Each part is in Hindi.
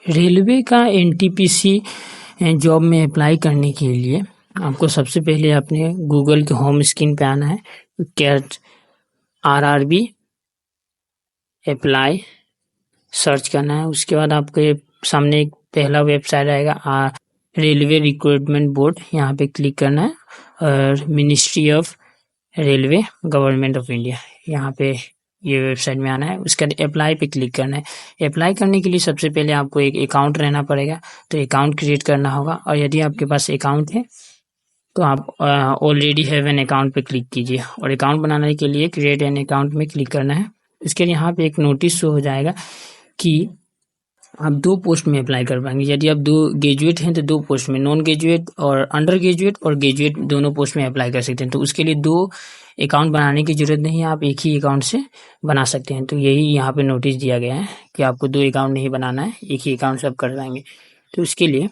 रेलवे का एनटीपीसी जॉब में अप्लाई करने के लिए आपको सबसे पहले अपने गूगल के होम स्क्रीन पे आना है। कैट RRB अप्लाई सर्च करना है। उसके बाद आपके सामने एक पहला वेबसाइट आएगा रेलवे रिक्रूटमेंट बोर्ड, यहाँ पे क्लिक करना है और ministry of railway government of India, यहाँ पे ये वेबसाइट में आना है। उसके बाद अप्लाई पे क्लिक करना है। अप्लाई करने के लिए सबसे पहले आपको एक अकाउंट रहना पड़ेगा, तो अकाउंट क्रिएट करना होगा। और यदि आपके पास अकाउंट है तो आप ऑलरेडी हैव एन अकाउंट पे क्लिक कीजिए और अकाउंट बनाने के लिए क्रिएट एन अकाउंट में क्लिक करना है। इसके लिए यहाँ पे एक नोटिस शो हो जाएगा कि आप 2 पोस्ट में अप्लाई कर पाएंगे। यदि आप 2 ग्रेजुएट हैं तो 2 पोस्ट में, नॉन ग्रेजुएट और अंडर ग्रेजुएट और ग्रेजुएट दोनों पोस्ट में अप्लाई कर सकते हैं। तो उसके लिए 2 अकाउंट बनाने की जरूरत नहीं है, आप एक ही अकाउंट से बना सकते हैं। तो यही यहाँ पे नोटिस दिया गया है कि आपको 2 अकाउंट नहीं बनाना है, एक ही अकाउंट से आप कर पाएंगे। तो उसके लिए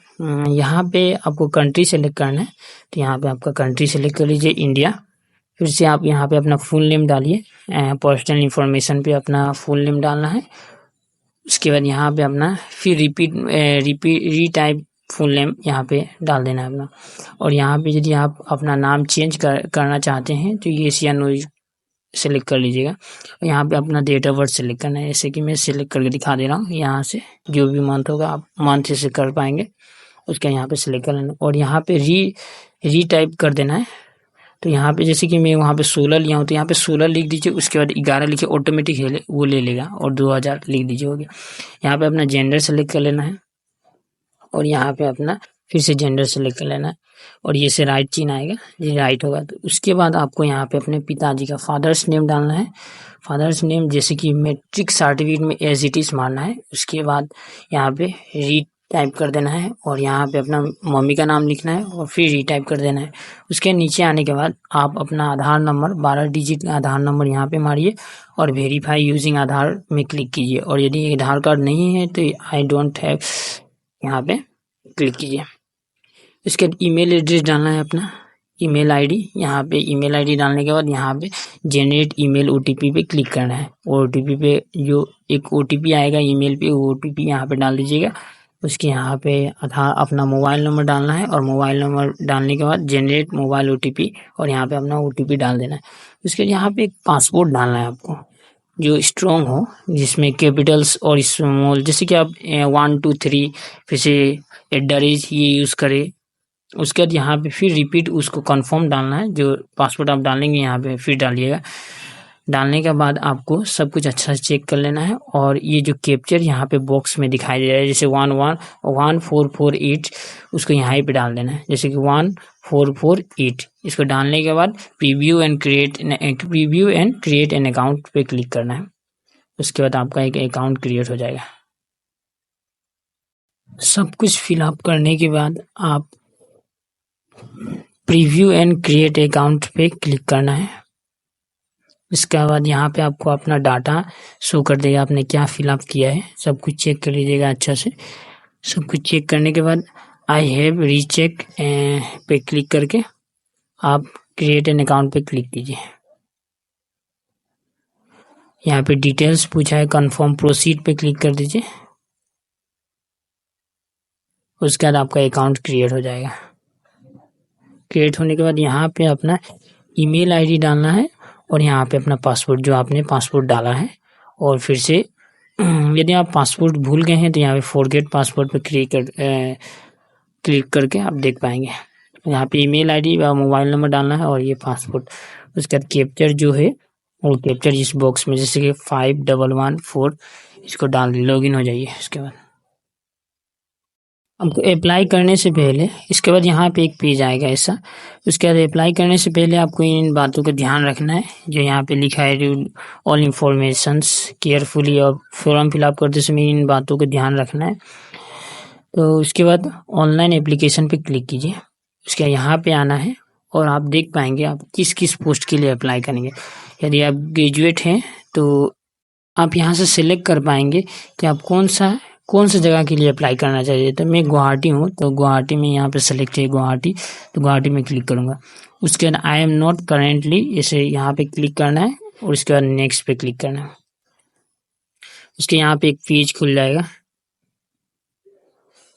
यहाँ पे आपको कंट्री सेलेक्ट करना है। तो यहाँ पे आपका कंट्री सेलेक्ट कर लीजिए इंडिया। फिर से आप यहाँ पे अपना फुल नेम डालिए, पर्सनल इन्फॉर्मेशन पे अपना फुल नेम डालना है। उसके बाद यहाँ पे अपना फिर रीटाइप फुल नेम यहाँ पे डाल देना है अपना। और यहाँ पे यदि आप अपना नाम चेंज करना चाहते हैं तो येस या नो सेलेक्ट कर लीजिएगा। और यहाँ पे अपना डेट ऑफ बर्थ सेलेक्ट करना है, जैसे कि मैं सेलेक्ट करके दिखा दे रहा हूँ। यहाँ से जो भी मंथ होगा आप मंथ से कर पाएंगे, उसका यहाँ पे सेलेक्ट कर लेना और यहाँ पे रीटाइप कर देना है। तो यहाँ पे जैसे कि मैं वहाँ पे 16 लिया हूँ तो यहाँ पे 16 लिख दीजिए। उसके बाद 11 लिखिए, ऑटोमेटिक वो ले लेगा और 2000 लिख दीजिए, हो गया। यहाँ पे अपना जेंडर सेलेक्ट कर लेना है और यहाँ पे अपना फिर से जेंडर सेलेक्ट कर लेना है और ये से राइट चिन्ह आएगा, ये राइट होगा। तो उसके बाद आपको यहाँ पे अपने पिताजी का फादर्स नेम डालना है। फादर्स नेम जैसे कि मैट्रिक सर्टिफिकेट में एज इट इज मारना है। उसके बाद यहाँ पे टाइप कर देना है और यहाँ पे अपना मम्मी का नाम लिखना है और फिर रीटाइप कर देना है। उसके नीचे आने के बाद आप अपना आधार नंबर 12 डिजिट आधार नंबर यहाँ पे मारिए और वेरीफाई यूजिंग आधार में क्लिक कीजिए। और यदि आधार कार्ड नहीं है तो आई डोंट हैव यहाँ पे क्लिक कीजिए। इसके बाद ईमेल एड्रेस डालना है अपना, ईमेल आईडी। यहाँ पे ईमेल आईडी डालने के बाद यहाँ पे जनरेट ईमेल OTP पे क्लिक करना है। OTP पे जो एक OTP आएगा ईमेल पे, वो OTP यहाँ पे डाल दीजिएगा। उसके यहाँ पे आधार अपना मोबाइल नंबर डालना है और मोबाइल नंबर डालने के बाद जनरेट मोबाइल OTP और यहाँ पे अपना OTP डाल देना है। उसके यहाँ पे एक पासवर्ड डालना है आपको जो स्ट्रॉन्ग हो, जिसमें कैपिटल्स और स्मॉल, जैसे कि आप 1 2 3 फिर से @ ये यूज़ करें। उसके बाद यहाँ पे फिर रिपीट उसको कंफर्म डालना है, जो पासवर्ड आप डालेंगे यहाँ पे फिर डालिएगा। डालने के बाद आपको सब कुछ अच्छा से चेक कर लेना है और ये जो कैप्चर यहाँ पे बॉक्स में दिखाई दे रहा है, जैसे 1448 उसको यहाँ पे डाल देना है, जैसे कि 1448। इसको डालने के बाद preview and create an account पे क्लिक करना है। उसके बाद आपका एक अकाउंट क्रिएट हो जाएगा। सब कुछ फिलअप करने के बाद आप प्रीव्यू एंड क्रिएट अकाउंट पे क्लिक करना है। इसके बाद यहाँ पे आपको अपना डाटा शो कर देगा, आपने क्या फिलअप किया है। सब कुछ चेक कर लीजिएगा अच्छा से। सब कुछ चेक करने के बाद आई हैव रीचेक पे क्लिक करके आप क्रिएट एन अकाउंट पे क्लिक कीजिए। यहाँ पे डिटेल्स पूछा है, कंफर्म प्रोसीड पे क्लिक कर दीजिए। उसके बाद आपका अकाउंट क्रिएट हो जाएगा। क्रिएट होने के बाद यहाँ पे अपना ईमेल आईडी डालना है और यहाँ पे अपना पासवर्ड जो आपने पासवर्ड डाला है। और फिर से यदि आप पासवर्ड भूल गए हैं तो यहाँ पे फॉरगेट पासवर्ड पे क्लिक करके आप देख पाएंगे। यहाँ पे ईमेल आईडी व मोबाइल नंबर डालना है और ये पासवर्ड। उसके बाद कैप्चर जो है वो कैप्चर इस बॉक्स में, जैसे कि 5114 इसको डाल लॉगिन हो जाइए। उसके बाद हमको अप्लाई करने से पहले, इसके बाद यहाँ पे एक पेज आएगा ऐसा। उसके बाद अप्लाई करने से पहले आपको इन बातों का ध्यान रखना है जो यहाँ पे लिखा है, ऑल इन्फॉर्मेशंस केयरफुली, और फॉर्म फिलअप करते समय इन बातों का ध्यान रखना है। तो उसके बाद ऑनलाइन एप्लीकेशन पे क्लिक कीजिए। उसके यहाँ पे आना है और आप देख पाएंगे आप किस किस पोस्ट के लिए अप्लाई करेंगे। यदि आप ग्रेजुएट हैं तो आप यहाँ से सिलेक्ट कर पाएंगे कि आप कौन सा जगह के लिए अप्लाई करना चाहिए। तो मैं गुवाहाटी हूँ तो गुवाहाटी में यहाँ पे सेलेक्ट है गुवाहाटी, तो गुवाहाटी में क्लिक करूँगा। उसके बाद आई एम नॉट करेंटली इसे यहाँ पे क्लिक करना है और उसके बाद नेक्स्ट पे क्लिक करना है। उसके यहाँ पे एक पेज खुल जाएगा।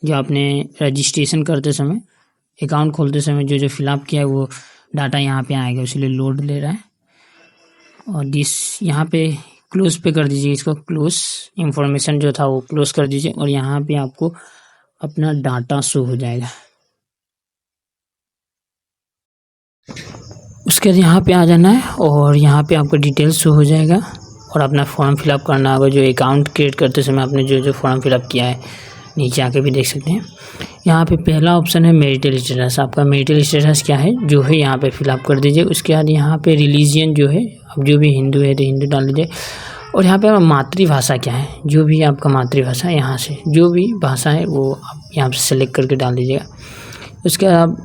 जो आपने रजिस्ट्रेशन करते समय, अकाउंट खोलते समय जो जो फिलअप किया है वो डाटा यहाँ पे आएगा, इसलिए लोड ले रहा है। और दिस यहाँ पे क्लोज पे कर दीजिए, इसको क्लोज, इंफॉर्मेशन जो था वो क्लोज कर दीजिए और यहाँ पे आपको अपना डाटा शो हो जाएगा। उसके बाद यहाँ पे आ जाना है और यहाँ पे आपका डिटेल्स शो हो जाएगा और अपना फॉर्म फिलअप करना होगा। जो अकाउंट क्रिएट करते समय आपने जो जो फॉर्म फिलअप किया है, नीचे आके भी देख सकते हैं। यहाँ पे पहला ऑप्शन है मैरिटल स्टेटस। आपका मैरिटल स्टेटस क्या है जो है यहाँ पे फिलअप कर दीजिए। उसके बाद यहाँ पे रिलीजियन जो है, अब जो भी हिंदू है तो हिंदू डाल दीजिए। और यहाँ पे मातृभाषा क्या है, जो भी आपका मातृभाषा, यहाँ से जो भी भाषा है वो आप यहाँ से सेलेक्ट करके डाल दीजिएगा। उसके बाद आप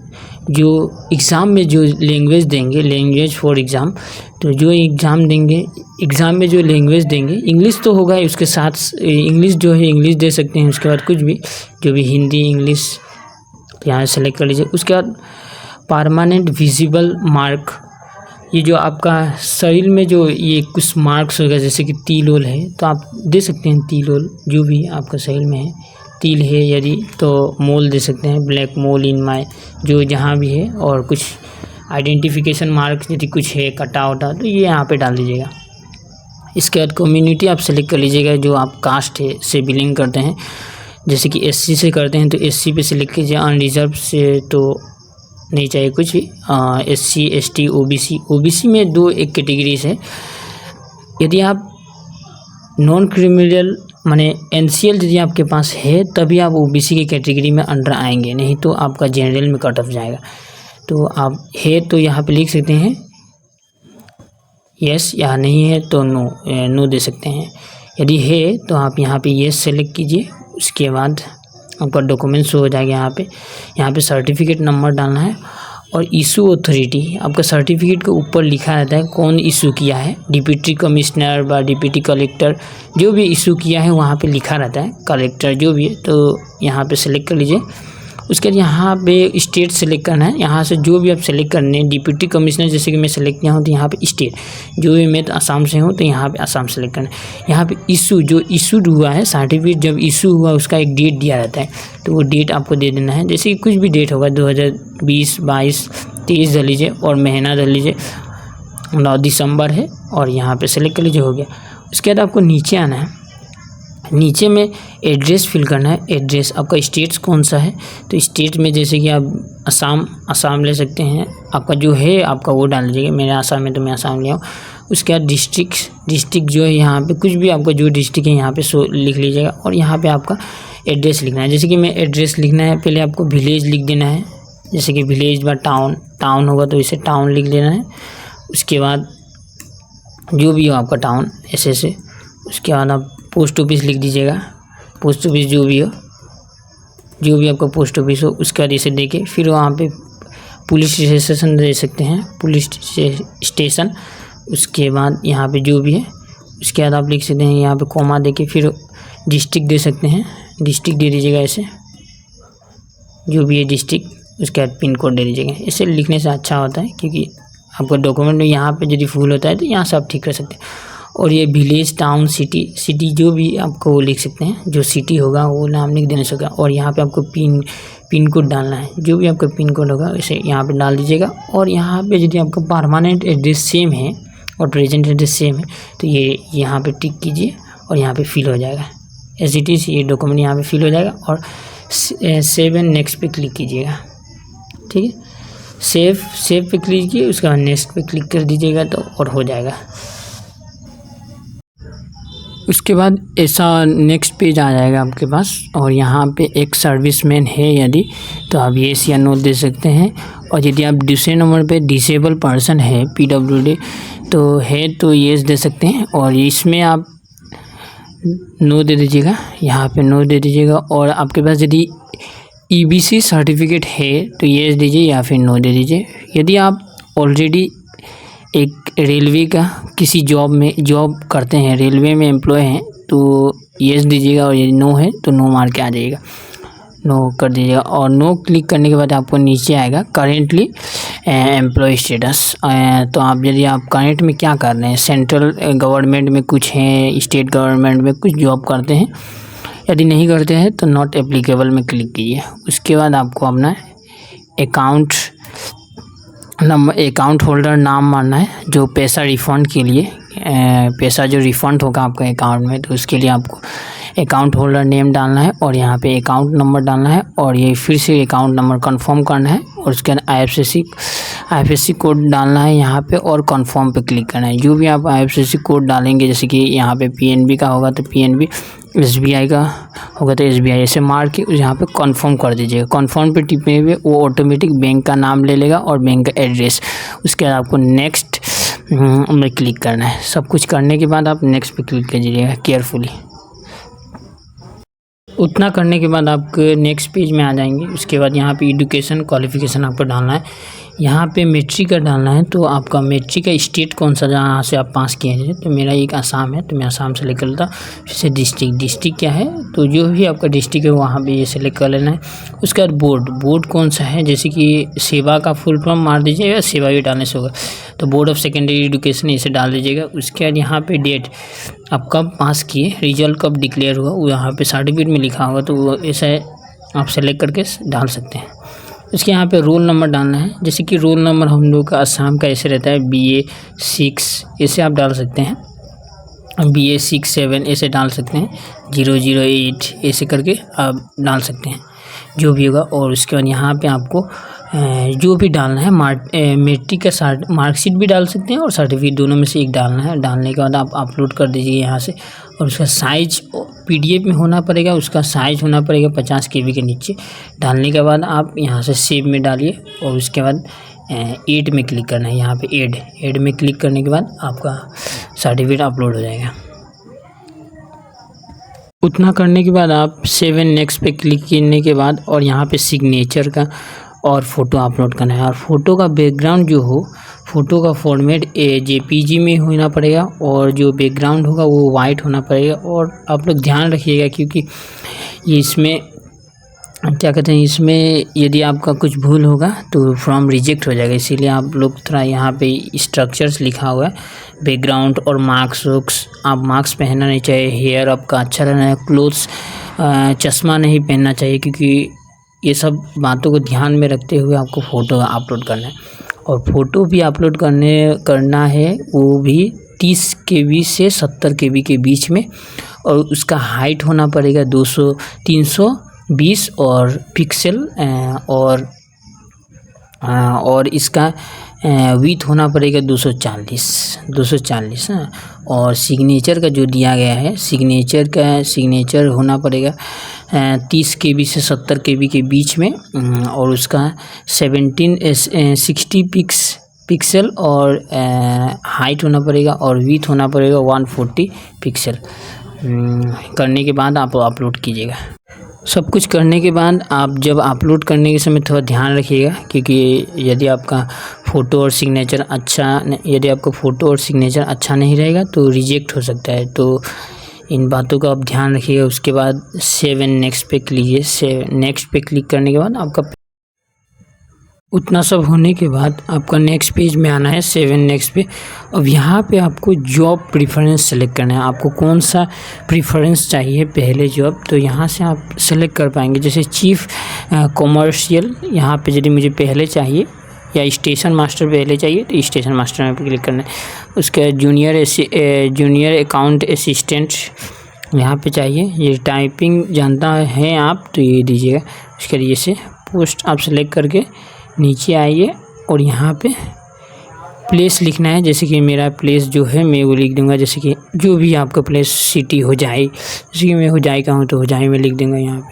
जो एग्ज़ाम में जो लैंग्वेज देंगे, लैंग्वेज फॉर एग्ज़ाम, तो जो एग्ज़ाम देंगे, एग्ज़ाम में जो लैंग्वेज देंगे, इंग्लिश तो होगा, उसके साथ इंग्लिश जो है इंग्लिश दे सकते हैं। उसके बाद कुछ भी जो भी हिंदी इंग्लिश यहाँ सेलेक्ट कर लीजिए। उसके बाद परमानेंट विजिबल मार्क, ये जो आपका शरीर में जो ये कुछ मार्क्स होगा, जैसे कि तिल ओल है तो आप दे सकते हैं, तिल ओल जो भी आपका शरीर में है, तिल है यदि तो मोल दे सकते हैं, ब्लैक मोल इन माय, जो जहाँ भी है। और कुछ आइडेंटिफिकेशन मार्क्स यदि कुछ है कटा वटा तो ये यहाँ पे डाल दीजिएगा। इसके बाद कम्युनिटी आप सेलेक्ट कर लीजिएगा, जो आप कास्ट है से बिलोंग करते हैं, जैसे कि एससी से करते हैं तो एससी पे सेलेक्ट कीजिए। अनरिजर्व से तो नहीं चाहिए कुछ भी। एससी एसटी ओबीसी, ओबीसी में दो एक कैटेगरीज है। यदि आप नॉन क्रिमिनल माने एनसीएल यदि आपके पास है तभी आप ओबीसी की कैटेगरी में अंडर आएंगे, नहीं तो आपका जनरल में कट ऑफ जाएगा। तो आप है तो यहाँ पे लिख सकते हैं यस, या नहीं है तो नो, नो दे सकते हैं। यदि है तो आप यहाँ पे यस सेलेक्ट कीजिए। उसके बाद आपका डॉक्यूमेंट्स हो जाएगा। यहाँ पे सर्टिफिकेट नंबर डालना है और इशू अथॉरिटी, आपका सर्टिफिकेट के ऊपर लिखा रहता है कौन इशू किया है, डिप्टी कमिश्नर व डिप्टी कलेक्टर जो भी इशू किया है वहाँ पे लिखा रहता है, कलेक्टर जो भी है, तो यहाँ पे सेलेक्ट कर लीजिए। उसके बाद यहाँ पे स्टेट सेलेक्ट करना है। यहाँ से जो भी आप सेलेक्ट करने हैं, डिप्टी कमिश्नर जैसे कि मैं सेलेक्ट किया हूँ तो यहाँ पे स्टेट, जो भी मैं तो आसाम से हूँ तो यहाँ पे आसाम सेलेक्ट करना है। यहाँ पे इशू जो इशूड हुआ है, सर्टिफिकेट जब इशू हुआ उसका एक डेट दिया रहता है, तो वो डेट आपको दे देना है। जैसे कि कुछ भी डेट होगा, 2020, 22, 23 डाल लीजिए और महीना डाल लीजिए, 9 दिसंबर है और यहाँ पर सेलेक्ट कर लीजिए, हो गया। उसके बाद आपको नीचे आना है, नीचे में एड्रेस फिल करना है। एड्रेस आपका स्टेट्स कौन सा है, तो स्टेट में जैसे कि आप आसाम ले सकते हैं, आपका जो है आपका वो डाल लीजिएगा। मेरे आसाम में तो मैं आसाम लिया हूँ। उसके बाद डिस्ट्रिक्ट जो है यहाँ पे कुछ भी आपका जो डिस्ट्रिक्ट है यहाँ पे सो लिख लीजिएगा और यहाँ पे आपका एड्रेस लिखना है। जैसे कि मैं एड्रेस लिखना है, पहले आपको विलेज लिख देना है, जैसे कि विलेज व टाउन होगा तो इसे टाउन लिख देना है। उसके बाद जो भी हो आपका टाउन ऐसे। उसके बाद आप पोस्ट ऑफिस लिख दीजिएगा, पोस्ट ऑफिस जो भी हो, जो भी आपका पोस्ट ऑफिस हो उसका जैसे देके, फिर वहाँ पे पुलिस स्टेशन दे सकते हैं, पुलिस स्टेशन। उसके बाद यहाँ पे जो भी है उसके बाद आप लिख सकते हैं यहाँ पे कॉमा देके, फिर डिस्ट्रिक्ट दे सकते हैं, डिस्ट्रिक्ट दे दीजिएगा ऐसे, जो भी है डिस्ट्रिक्ट। उसके बाद पिन कोड दे दीजिएगा। इसे लिखने से अच्छा होता है क्योंकि आपका डॉक्यूमेंट में यहाँ पे यदि फुल होता है तो यहाँ से आप ठीक कर सकते हैं। और ये विलेज, टाउन, सिटी जो भी आपको वो लिख सकते हैं, जो सिटी होगा वो नाम लिख देने से होगा। और यहाँ पे आपको पिन कोड डालना है, जो भी आपका पिन कोड होगा इसे यहाँ पे डाल दीजिएगा। और यहाँ पे यदि आपका परमानेंट एड्रेस सेम है और प्रेजेंट एड्रेस सेम है तो ये यहाँ पे टिक कीजिए और यहाँ पे फिल हो जाएगा एज इट इज़, ये डॉक्यूमेंट यहाँ पे फिल हो जाएगा। और सेव एंड नेक्स्ट पे क्लिक कीजिएगा, ठीक है। सेव पे क्लिक कीजिए, उसके बाद नेक्स्ट पे क्लिक कर दीजिएगा तो और हो जाएगा। उसके बाद ऐसा नेक्स्ट पेज आ जाएगा आपके पास और यहाँ पे एक सर्विसमैन है यदि तो आप येस या नो दे सकते हैं। और यदि आप दूसरे नंबर पे डिसेबल पर्सन है, PWD तो है तो येस दे सकते हैं और इसमें आप नो दे दीजिएगा, यहाँ पे नो दे दीजिएगा। और आपके पास यदि EBC सर्टिफिकेट है तो येस दीजिए या फिर नो दे दीजिए। यदि आप ऑलरेडी एक रेलवे का किसी जॉब करते हैं, रेलवे में एम्प्लॉय हैं तो येस दीजिएगा और यदि नो है तो नो मार के आ जाइएगा, नो कर दीजिएगा। और नो क्लिक करने के बाद आपको नीचे आएगा करेंटली एम्प्लॉय स्टेटस। तो आप यदि आप करेंट में क्या कर रहे हैं, सेंट्रल गवर्नमेंट में कुछ हैं, स्टेट गवर्नमेंट में कुछ जॉब करते हैं यदि नहीं करते हैं तो नॉट एप्लीकेबल में क्लिक कीजिए। उसके बाद आपको अपना अकाउंट नंबर, अकाउंट होल्डर नाम मानना है, जो पैसा रिफ़ंड के लिए पैसा जो रिफ़ंड होगा आपके अकाउंट में, तो उसके लिए आपको अकाउंट होल्डर नेम डालना है और यहाँ पे अकाउंट नंबर डालना है और ये फिर से अकाउंट नंबर कंफर्म करना है और उसके बाद IFSC कोड डालना है यहाँ पे और कंफर्म पे क्लिक करना है। जो भी आप IFSC कोड डालेंगे, जैसे कि यहाँ पे PNB का होगा तो PNB, SBI का होगा तो SBI, ऐसे मार के यहाँ पे कंफर्म कर दीजिएगा। कंफर्म पे टिपने हुए वो ऑटोमेटिक बैंक का नाम ले लेगा और बैंक का एड्रेस। उसके बाद आपको नेक्स्ट में क्लिक करना है। सब कुछ करने के बाद आप नेक्स्ट पे क्लिक कीजिएगा केयरफुली। उतना करने के बाद आप नेक्स्ट पेज में आ जाएंगे। उसके बाद यहाँ पे एजुकेशन क्वालिफ़िकेशन आपको डालना है। यहाँ पे मैट्रिक का डालना है, तो आपका मैट्रिक का स्टेट कौन सा जहाँ से आप पास किए हैं। तो मेरा एक आसाम है, तो मैं आसाम सेलेक्ट कर लेता। फिर से डिस्ट्रिक्ट क्या है, तो जो भी आपका डिस्ट्रिक्ट है वहाँ पे ये सेलेक्ट कर लेना है। उसके बाद बोर्ड कौन सा है, जैसे कि सेवा का फुल फॉर्म मार दीजिएगा, सेवा भी डालने से होगा तो बोर्ड ऑफ सेकेंडरी एजुकेशन इसे डाल दीजिएगा। उसके बाद यहाँ पे डेट आप कब पास किए, रिजल्ट कब डिक्लेयर हुआ, वो यहाँ पे सर्टिफिकेट में लिखा होगा, तो वो ऐसा आप सेलेक्ट करके डाल सकते हैं। उसके यहाँ पे रोल नंबर डालना है, जैसे कि रोल नंबर हम लोग का आसाम का ऐसे रहता है BA 6, ऐसे आप डाल सकते हैं। BA 6-7 ऐसे डाल सकते हैं, 008 ऐसे करके आप डाल सकते हैं, जो भी होगा। और उसके बाद यहाँ पे आपको जो भी डालना है, मैट्रिक का मार्कशीट भी डाल सकते हैं और सर्टिफिकेट, दोनों में से एक डालना है। डालने के बाद आप अपलोड कर दीजिए यहाँ से, और उसका साइज PDF में होना पड़ेगा, उसका साइज होना पड़ेगा 50 KB के नीचे। डालने के बाद आप यहाँ से सेव में डालिए और उसके बाद ऐड में क्लिक करना है। यहाँ पे ऐड में क्लिक करने के बाद आपका सर्टिफिकेट अपलोड हो जाएगा। उतना करने के बाद आप सेव एंड नेक्स्ट पे क्लिक करने के बाद और यहाँ पे सिग्नेचर का और फ़ोटो अपलोड करना है। और फ़ोटो का बैकग्राउंड जो हो, फ़ोटो का फॉर्मेट JPG में होना पड़ेगा और जो बैकग्राउंड होगा वो वाइट होना पड़ेगा। और आप लोग ध्यान रखिएगा, क्योंकि ये इसमें क्या कहते हैं, इसमें यदि आपका कुछ भूल होगा तो फॉर्म रिजेक्ट हो जाएगा। इसीलिए आप लोग थोड़ा यहाँ पे स्ट्रक्चर्स लिखा हुआ है, बैकग्राउंड और मार्क्स आप मार्क्स पहनना नहीं चाहिए, हेयर आपका अच्छा रहना है, क्लोथ्स चश्मा नहीं पहनना चाहिए, क्योंकि ये सब बातों को ध्यान में रखते हुए आपको फ़ोटो अपलोड करना है। और फ़ोटो भी अपलोड करना है, वो भी 30 KB से 70 KB के बीच में, और उसका हाइट होना पड़ेगा 320 और पिक्सल, और इसका विथ होना पड़ेगा 240 हाँ। और सिग्नेचर का जो दिया गया है, सिग्नेचर होना पड़ेगा 30 KB से 70 KB के बीच में, और उसका 60 पिक्सल और हाइट होना पड़ेगा और विथ होना पड़ेगा 140 पिक्सल। करने के बाद आप अपलोड कीजिएगा। सब कुछ करने के बाद आप जब अपलोड करने के समय थोड़ा ध्यान रखिएगा, क्योंकि यदि आपका फ़ोटो और सिग्नेचर अच्छा नहीं रहेगा तो रिजेक्ट हो सकता है। तो इन बातों का आप ध्यान रखिएगा। उसके बाद सेव एंड नेक्स्ट पे नेक्स्ट पे क्लिक करने के बाद आपका उतना सब होने के बाद आपका नेक्स्ट पेज में आना है, सेव एंड नेक्स्ट पे। अब यहाँ पे आपको जॉब प्रेफरेंस सेलेक्ट करना है, आपको कौन सा प्रेफरेंस चाहिए पहले जॉब, तो यहाँ से आप सेलेक्ट कर पाएंगे। जैसे चीफ कॉमर्शियल, यहाँ पे यदि मुझे पहले चाहिए, या स्टेशन मास्टर पहले चाहिए तो स्टेशन मास्टर में क्लिक करना है। उसके जूनियर अकाउंट असिस्टेंट यहाँ पे चाहिए, ये टाइपिंग जानता है आप तो ये दीजिएगा। उसके लिए से पोस्ट आप सेलेक्ट करके नीचे आइए और यहाँ पे प्लेस लिखना है। जैसे कि मेरा प्लेस जो है मैं वो लिख दूँगा, जैसे कि जो भी आपका प्लेस सिटी हो जाए, जैसे कि मैं हो जाए का हूँ तो हो जाए में लिख दूँगा यहाँ पे।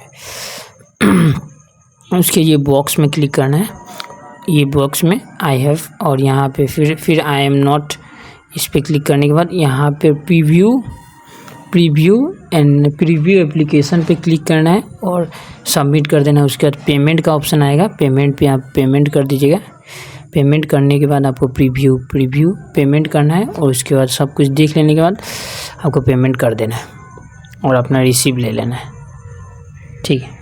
उसके ये बॉक्स में क्लिक करना है, ये बॉक्स में आई हैव, और यहाँ पे फिर आई एम नॉट, इस पर क्लिक करने के बाद यहाँ पे प्रीव्यू एप्लीकेशन पे क्लिक करना है और सबमिट कर देना है। उसके बाद पेमेंट का ऑप्शन आएगा, पेमेंट पे आप पेमेंट कर दीजिएगा। पेमेंट करने के बाद आपको प्रीव्यू पेमेंट करना है, और उसके बाद सब कुछ देख लेने के बाद आपको पेमेंट कर देना है और अपना रिसीव ले लेना है। ठीक है।